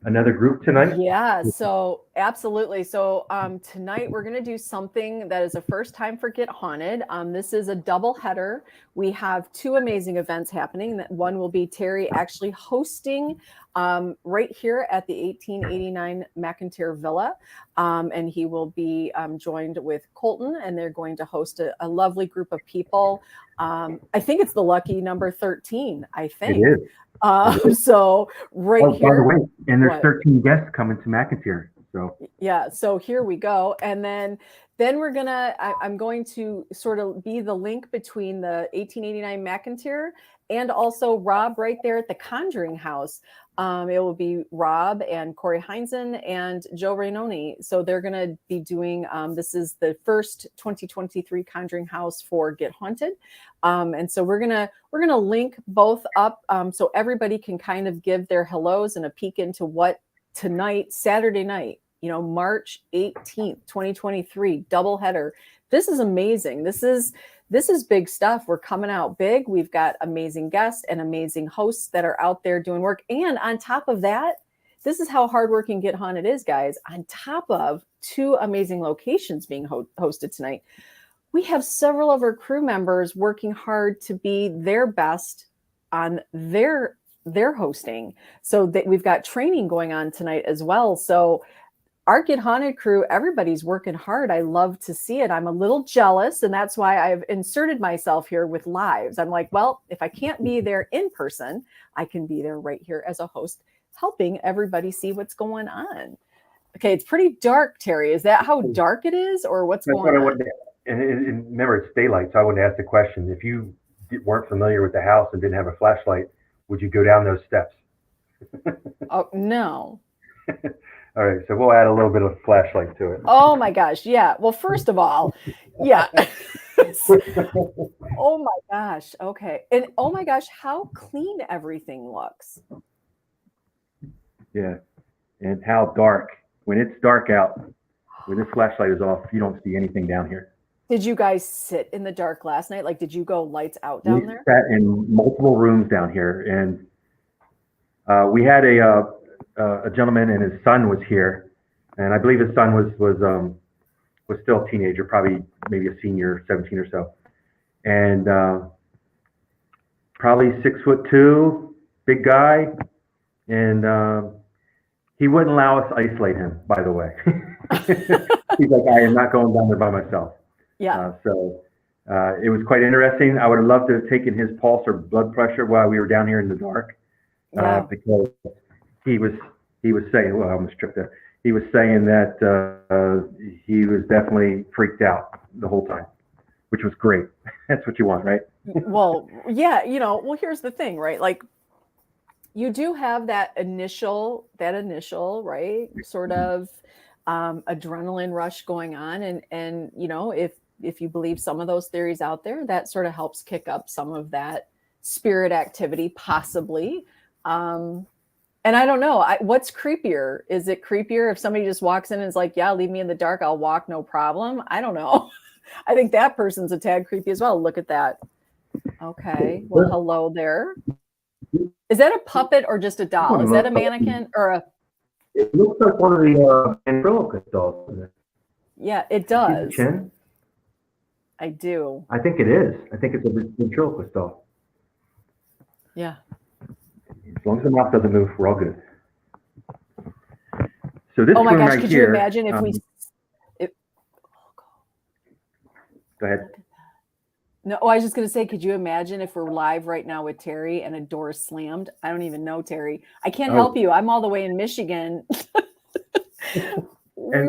[SPEAKER 2] another group tonight?
[SPEAKER 1] Yeah, so absolutely. So tonight we're going to do something that is a first time for Get Haunted. This is a double header. We have two amazing events happening. One will be Terry actually hosting right here at the 1889 McInteer Villa. And he will be joined with Colton, and they're going to host a lovely group of people. I think it's the lucky number 13, I think.
[SPEAKER 2] It is.
[SPEAKER 1] So here.
[SPEAKER 2] By the way, and there's 13 guests coming to McInteer. So
[SPEAKER 1] yeah, so here we go. And then I'm going to sort of be the link between the 1889 McInteer and also Rob right there at the Conjuring House. It will be Rob and Corey Heinzen and Joe Rainoni. So they're going to be doing, this is the first 2023 Conjuring House for Get Haunted. And so we're going to link both up so everybody can kind of give their hellos and a peek into what tonight, Saturday night, March 18th, 2023, doubleheader. This is amazing. This is big stuff. We're coming out big. We've got amazing guests and amazing hosts that are out there doing work. And on top of that, this is how hardworking Get Haunted is, guys. On top of two amazing locations being hosted tonight, we have several of our crew members working hard to be their best on their hosting. So that we've got training going on tonight as well. So our Get Haunted crew, everybody's working hard. I love to see it. I'm a little jealous, and that's why I've inserted myself here with lives. I'm like, well, if I can't be there in person, I can be there right here as a host, helping everybody see what's going on. Okay, it's pretty dark, Terry. Is that how dark it is, or what's going on?
[SPEAKER 2] and remember, it's daylight, so I wouldn't ask the question. If you weren't familiar with the house and didn't have a flashlight, would you go down those steps?
[SPEAKER 1] Oh, no.
[SPEAKER 2] All right, so we'll add a little bit of flashlight to it.
[SPEAKER 1] Oh my gosh. Yeah. Well, first of all, yeah. Oh my gosh. Okay. And oh my gosh, how clean everything looks.
[SPEAKER 2] Yeah, and how dark. When it's dark out, when this flashlight is off, you don't see anything down here.
[SPEAKER 1] Did you guys sit in the dark last night? Like, did you go lights out down there?
[SPEAKER 2] We sat in multiple rooms down here, and we had a gentleman and his son was here, and I believe his son was still a teenager, probably maybe a senior, 17 or so, and probably 6'2", big guy, and he wouldn't allow us to isolate him. By the way, he's like, I am not going down there by myself.
[SPEAKER 1] Yeah.
[SPEAKER 2] So it was quite interesting. I would have loved to have taken his pulse or blood pressure while we were down here in the dark, because he was saying, well, I almost tripped there. He was saying that he was definitely freaked out the whole time, which was great. That's what you want, right?
[SPEAKER 1] Well, yeah, well, here's the thing, right? Like, you do have that initial, right, sort of adrenaline rush going on, and if you believe some of those theories out there, that sort of helps kick up some of that spirit activity, possibly. And I don't know, what's creepier? Is it creepier if somebody just walks in and is like, yeah, leave me in the dark, I'll walk, no problem? I don't know. I think that person's a tad creepy as well. Look at that. Okay. Well, hello there. Is that a puppet or just a doll? Is that a mannequin or a?
[SPEAKER 2] It looks like one of the ventriloquist dolls. Doesn't it?
[SPEAKER 1] Yeah, it does.
[SPEAKER 2] Chin?
[SPEAKER 1] I do.
[SPEAKER 2] I think it is. I think it's a ventriloquist doll.
[SPEAKER 1] Yeah.
[SPEAKER 2] As long as the mouth doesn't move, we're all good. So this
[SPEAKER 1] oh my
[SPEAKER 2] room
[SPEAKER 1] gosh,
[SPEAKER 2] right
[SPEAKER 1] could
[SPEAKER 2] here,
[SPEAKER 1] you imagine if
[SPEAKER 2] Go ahead.
[SPEAKER 1] No, I was just going to say, could you imagine if we're live right now with Terry and a door is slammed? I don't even know, Terry. I can't help you. I'm all the way in Michigan. We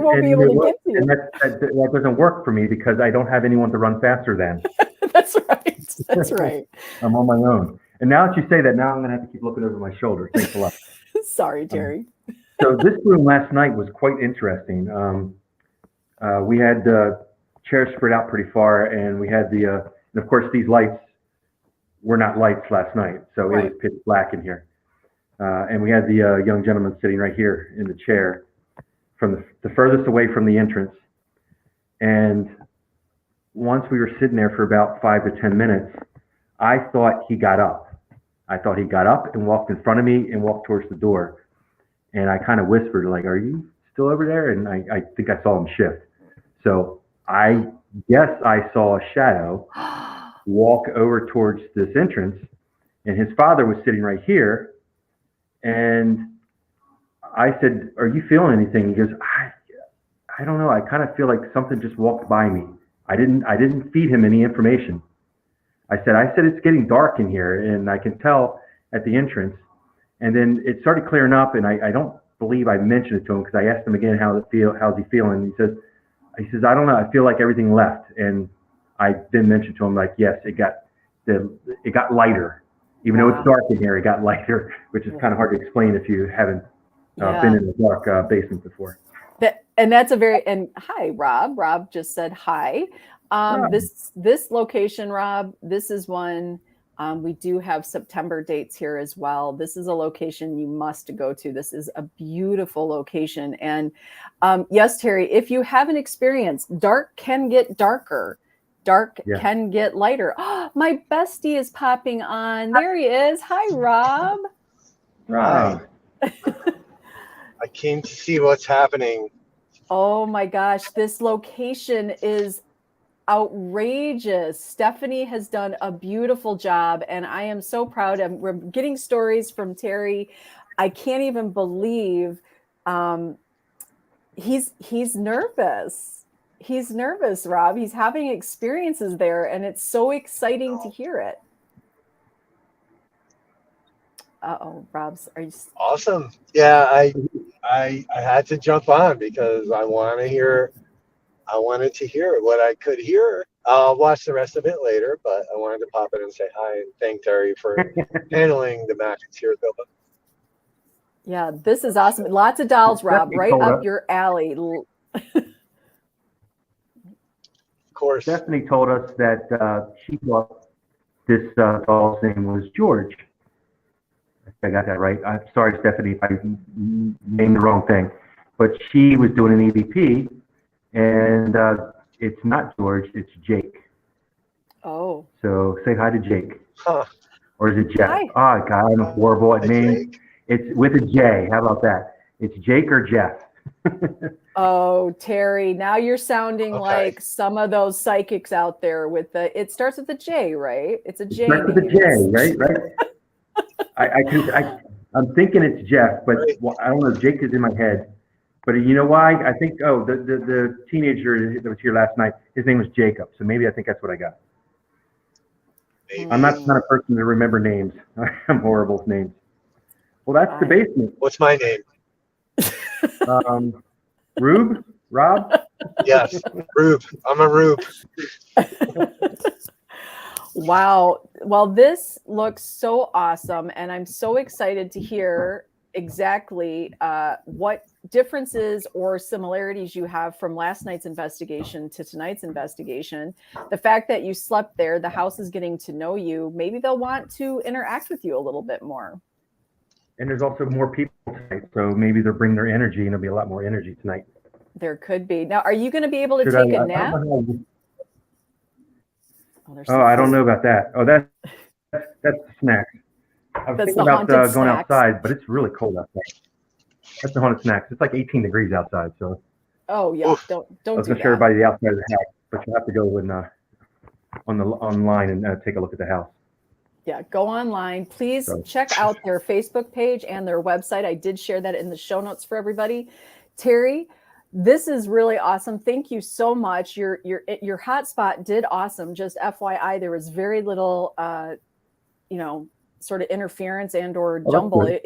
[SPEAKER 1] won't be able to get to you.
[SPEAKER 2] And that doesn't work for me because I don't have anyone to run faster than.
[SPEAKER 1] That's right. That's right.
[SPEAKER 2] I'm on my own. And now that you say that, now I'm going to have to keep looking over my shoulder. Thanks a lot.
[SPEAKER 1] Sorry, Terry.
[SPEAKER 2] So this room last night was quite interesting. We had chairs spread out pretty far, and we had and of course, these lights were not lights last night, so it was pitch black in here. And we had the young gentleman sitting right here in the chair, from the furthest away from the entrance. And once we were sitting there for about 5 to 10 minutes, I thought he got up. I thought he got up and walked in front of me and walked towards the door. And I kind of whispered, like, "Are you still over there?" And I think I saw him shift. So I guess I saw a shadow walk over towards this entrance, and his father was sitting right here. And I said, "Are you feeling anything?" He goes, I don't know. I kind of feel like something just walked by me. I didn't feed him any information. I said, it's getting dark in here, and I can tell at the entrance. And then it started clearing up, and I don't believe I mentioned it to him because I asked him again, how's he feeling? He says, I don't know. I feel like everything left. And I then mentioned to him, like, yes, it got lighter. Even though it's dark in here, it got lighter, which is kind of hard to explain if you haven't been in a dark basement before.
[SPEAKER 1] And hi, Rob. Rob just said hi. This location, Rob, this is one. We do have September dates here as well. This is a location you must go to. This is a beautiful location. And yes, Terry, if you haven't experienced, dark can get darker. Dark can get lighter. Oh, my bestie is popping on. There he is. Hi, Rob.
[SPEAKER 3] Hi. I came to see what's happening.
[SPEAKER 1] Oh my gosh, this location is outrageous. Stephanie has done a beautiful job, and I am so proud. We're getting stories from Terry. I can't even believe he's nervous. He's nervous, Rob. He's having experiences there, and it's so exciting to hear it. Rob's, are you
[SPEAKER 3] awesome? Yeah, I had to jump on because I want to hear I wanted to hear what I could hear. I'll watch the rest of it later, but I wanted to pop in and say hi and thank Terry for handling the McInteer Villa.
[SPEAKER 1] Yeah, this is awesome. Lots of dolls, Rob,
[SPEAKER 2] Stephanie
[SPEAKER 1] right
[SPEAKER 2] told
[SPEAKER 1] up
[SPEAKER 2] us-
[SPEAKER 1] your alley.
[SPEAKER 3] Of course.
[SPEAKER 2] Stephanie told us that she thought this doll's name was George. I got that right. I'm sorry, Stephanie, if I named the wrong thing. But she was doing an EVP, and it's not George, it's Jake.
[SPEAKER 1] Oh.
[SPEAKER 2] So say hi to Jake.
[SPEAKER 3] Huh.
[SPEAKER 2] Or is it Jeff?
[SPEAKER 1] Hi.
[SPEAKER 2] Oh, God, I'm horrible at
[SPEAKER 3] Hi,
[SPEAKER 2] names.
[SPEAKER 3] Jake.
[SPEAKER 2] It's with a J. How about that? It's Jake or Jeff.
[SPEAKER 1] Oh, Terry, now you're sounding
[SPEAKER 3] Okay.
[SPEAKER 1] like some of those psychics out there with it starts with a J, right? It's a J.
[SPEAKER 2] Starts with a
[SPEAKER 1] name.
[SPEAKER 2] J, right? I'm thinking it's Jeff, but
[SPEAKER 3] Right.
[SPEAKER 2] well, I don't know. Jake is in my head. But you know why? I think, the teenager that was here last night, his name was Jacob. So maybe I think that's what I got.
[SPEAKER 3] Maybe.
[SPEAKER 2] I'm not the kind of person to remember names. I'm horrible with names. Well, that's the basement.
[SPEAKER 3] What's my name?
[SPEAKER 2] Rube? Rob?
[SPEAKER 3] Yes, Rube. I'm a Rube.
[SPEAKER 1] Wow. Well, this looks so awesome. And I'm so excited to hear exactly what differences or similarities you have from last night's investigation to tonight's investigation. The fact that you slept there, the house is getting to know you. Maybe they'll want to interact with you a little bit more.
[SPEAKER 2] And there's also more people tonight. So maybe they'll bring their energy and there'll be a lot more energy tonight.
[SPEAKER 1] There could be. Now, are you going to be able to
[SPEAKER 2] Should
[SPEAKER 1] take
[SPEAKER 2] I
[SPEAKER 1] a nap?
[SPEAKER 2] I don't know about that. Oh, that's the snack. I was
[SPEAKER 1] That's
[SPEAKER 2] thinking
[SPEAKER 1] the
[SPEAKER 2] about
[SPEAKER 1] haunted
[SPEAKER 2] going
[SPEAKER 1] snacks.
[SPEAKER 2] outside, but it's really cold outside. That's the haunted snacks. It's like 18 degrees outside, so
[SPEAKER 1] Oh yeah,
[SPEAKER 3] Oof.
[SPEAKER 1] don't
[SPEAKER 2] I was
[SPEAKER 1] do
[SPEAKER 2] going to show
[SPEAKER 1] that.
[SPEAKER 2] everybody the outside of the house, but you have to go and online and take a look at the house.
[SPEAKER 1] Yeah, go online. Please
[SPEAKER 2] So-
[SPEAKER 1] check out their Facebook page and their website. I did share that in the show notes for everybody. Terry, this is really awesome. Thank you so much. Your hotspot did awesome. Just FYI, there was very little, sort of interference and or
[SPEAKER 2] that's
[SPEAKER 1] jumble.
[SPEAKER 2] good.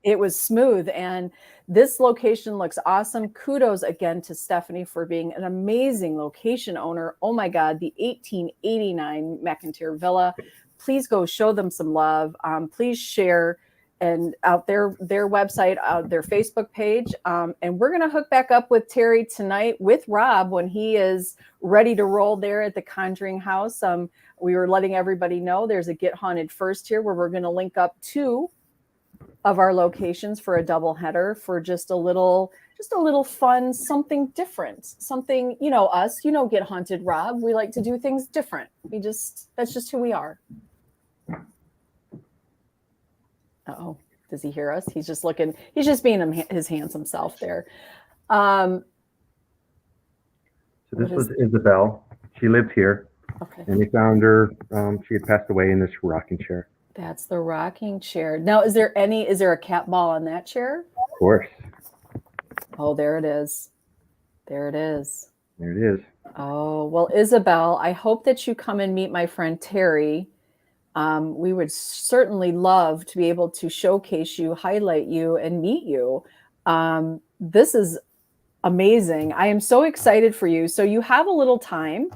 [SPEAKER 1] It was smooth, and this location looks awesome. Kudos again to Stephanie for being an amazing location owner. Oh my God, the 1889 McInteer Villa. Please go show them some love. Please share and out their website, their Facebook page. And we're going to hook back up with Terry tonight with Rob when he is ready to roll there at the Conjuring House. We were letting everybody know there's a Get Haunted First here where we're going to link up two of our locations for a double header for just a little fun, something different, something, us, Get Haunted, Rob. We like to do things different. That's just who we are. Uh-oh, does he hear us? He's just being his handsome self there.
[SPEAKER 2] So this was Isabel. She lived here,
[SPEAKER 1] Okay.
[SPEAKER 2] and we found her. She had passed away in this rocking chair.
[SPEAKER 1] That's the rocking chair. Now, is there a cat ball on that chair?
[SPEAKER 2] Of course.
[SPEAKER 1] Oh, there it is. There it is.
[SPEAKER 2] There it is.
[SPEAKER 1] Oh, well, Isabel, I hope that you come and meet my friend Terry. We would certainly love to be able to showcase you, highlight you, and meet you. This is amazing. I am so excited for you. So you have a little time.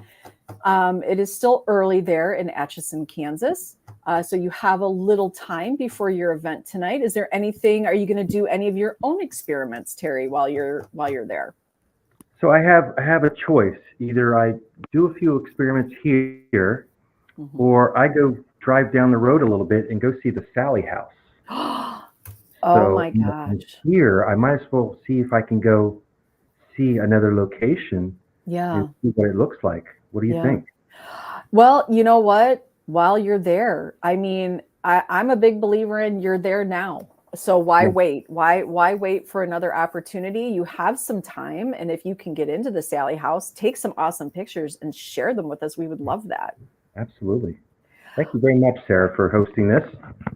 [SPEAKER 1] It is still early there in Atchison, Kansas. So you have a little time before your event tonight. Is there anything, are you going to do any of your own experiments, Terry, while you're there?
[SPEAKER 2] So I have a choice. Either I do a few experiments here,
[SPEAKER 1] Mm-hmm.
[SPEAKER 2] or I go drive down the road a little bit and go see the Sally house.
[SPEAKER 1] Oh
[SPEAKER 2] So,
[SPEAKER 1] my gosh.
[SPEAKER 2] Here, I might as well see if I can go see another location
[SPEAKER 1] Yeah.
[SPEAKER 2] and see what it looks like. What do you
[SPEAKER 1] Yeah.
[SPEAKER 2] think?
[SPEAKER 1] Well, you know what? While you're there, I mean, I'm a big believer in you're there now. So why
[SPEAKER 2] Yeah.
[SPEAKER 1] wait? Why wait for another opportunity? You have some time. And if you can get into the Sally house, take some awesome pictures and share them with us. We would love that.
[SPEAKER 2] Absolutely. Thank you very much, Sarah, for hosting this.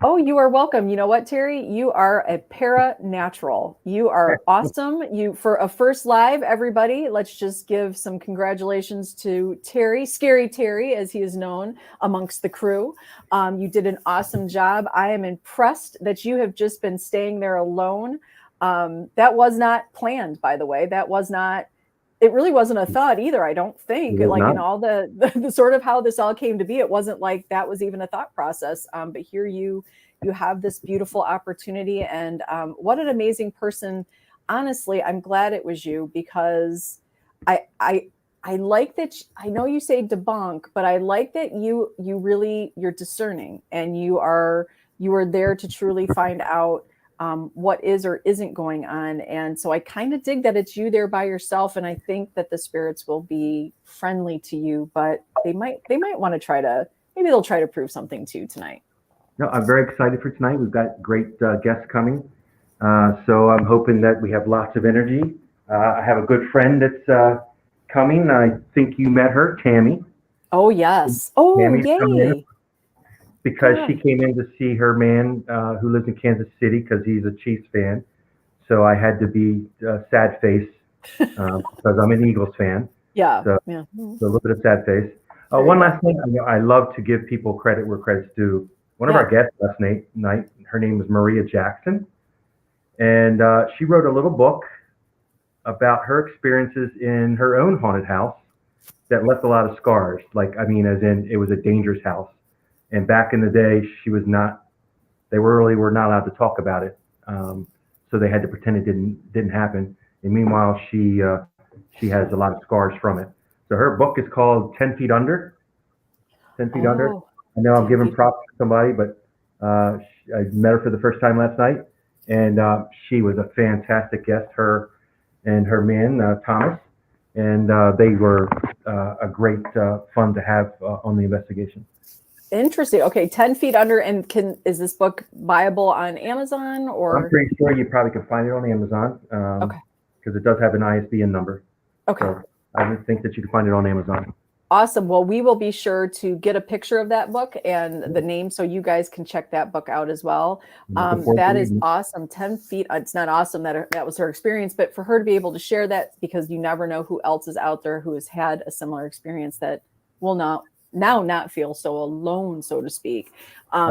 [SPEAKER 1] Oh, you are welcome. You know what, Terry? You are a para-natural. You are awesome. You, for a first live, everybody, let's just give some congratulations to Terry, Scary Terry, as he is known amongst the crew. You did an awesome job. I am impressed that you have just been staying there alone. That was not planned, by the way. That was not It really wasn't a thought either, I don't think.
[SPEAKER 2] It was
[SPEAKER 1] Like
[SPEAKER 2] not.
[SPEAKER 1] in all the sort of how this all came to be, it wasn't like that was even a thought process. But here you have this beautiful opportunity, and what an amazing person. Honestly, I'm glad it was you, because I like that. I know you say debunk, but I like that you're discerning, and you are there to truly find out what is or isn't going on. And so I kind of dig that it's you there by yourself. And I think that the spirits will be friendly to you, but they might want to maybe they'll try to prove something to you tonight.
[SPEAKER 2] No, I'm very excited for tonight. We've got great guests coming. So I'm hoping that we have lots of energy. I have a good friend that's coming. I think you met her, Tammy.
[SPEAKER 1] Oh, yes. Oh,
[SPEAKER 2] Tammy's coming in
[SPEAKER 1] yay.
[SPEAKER 2] because
[SPEAKER 1] Yeah.
[SPEAKER 2] she came in to see her man who lives in Kansas City because he's a Chiefs fan. So I had to be sad face because I'm an Eagles fan.
[SPEAKER 1] Yeah.
[SPEAKER 2] So,
[SPEAKER 1] yeah.
[SPEAKER 2] so a little bit of sad face. One last thing, I love to give people credit where credit's due. One of our guests last night, her name was Maria Jackson, and she wrote a little book about her experiences in her own haunted house that left a lot of scars. Like, I mean, as in it was a dangerous house. And back in the day, they were not allowed to talk about it. So they had to pretend it didn't happen. And meanwhile, she has a lot of scars from it. So her book is called 10 Feet Under. 10 Feet Under. I know I'm giving props to somebody, but I met her for the first time last night, and she was a fantastic guest, her and her man, Thomas. And they were a great fun to have on the investigation.
[SPEAKER 1] Interesting. Okay, 10 Feet Under. And is this book buyable on Amazon, or?
[SPEAKER 2] I'm pretty sure you probably can find it on Amazon.
[SPEAKER 1] Okay.
[SPEAKER 2] Because it does have an ISBN number.
[SPEAKER 1] Okay.
[SPEAKER 2] So I would think that you can find it on Amazon.
[SPEAKER 1] Awesome. Well, we will be sure to get a picture of that book and the name, so you guys can check that book out as well. That is awesome. 10 feet. It's not awesome that was her experience, but for her to be able to share that, because you never know who else is out there who has had a similar experience that will not feel so alone, so to speak.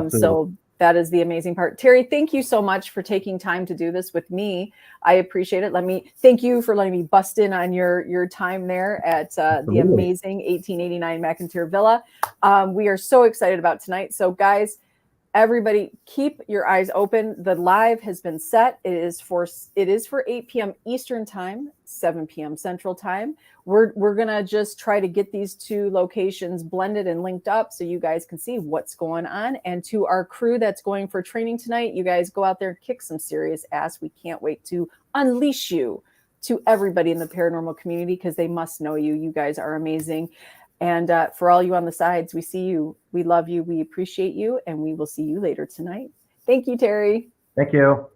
[SPEAKER 1] So that is the amazing part. Terry, thank you so much for taking time to do this with me. I appreciate it. Thank you for letting me bust in on your time there at the amazing 1889 McInteer Villa. We are so excited about tonight. So guys, everybody, keep your eyes open. The live has been set. It is for 8 p.m. Eastern time, 7 p.m. Central time. We're gonna just try to get these two locations blended and linked up so you guys can see what's going on. And to our crew that's going for training tonight, you guys go out there and kick some serious ass. We can't wait to unleash you to everybody in the paranormal community, because they must know you. You guys are amazing. And for all you on the sides, we see you. We love you. We appreciate you. And we will see you later tonight. Thank you, Terry.
[SPEAKER 2] Thank you.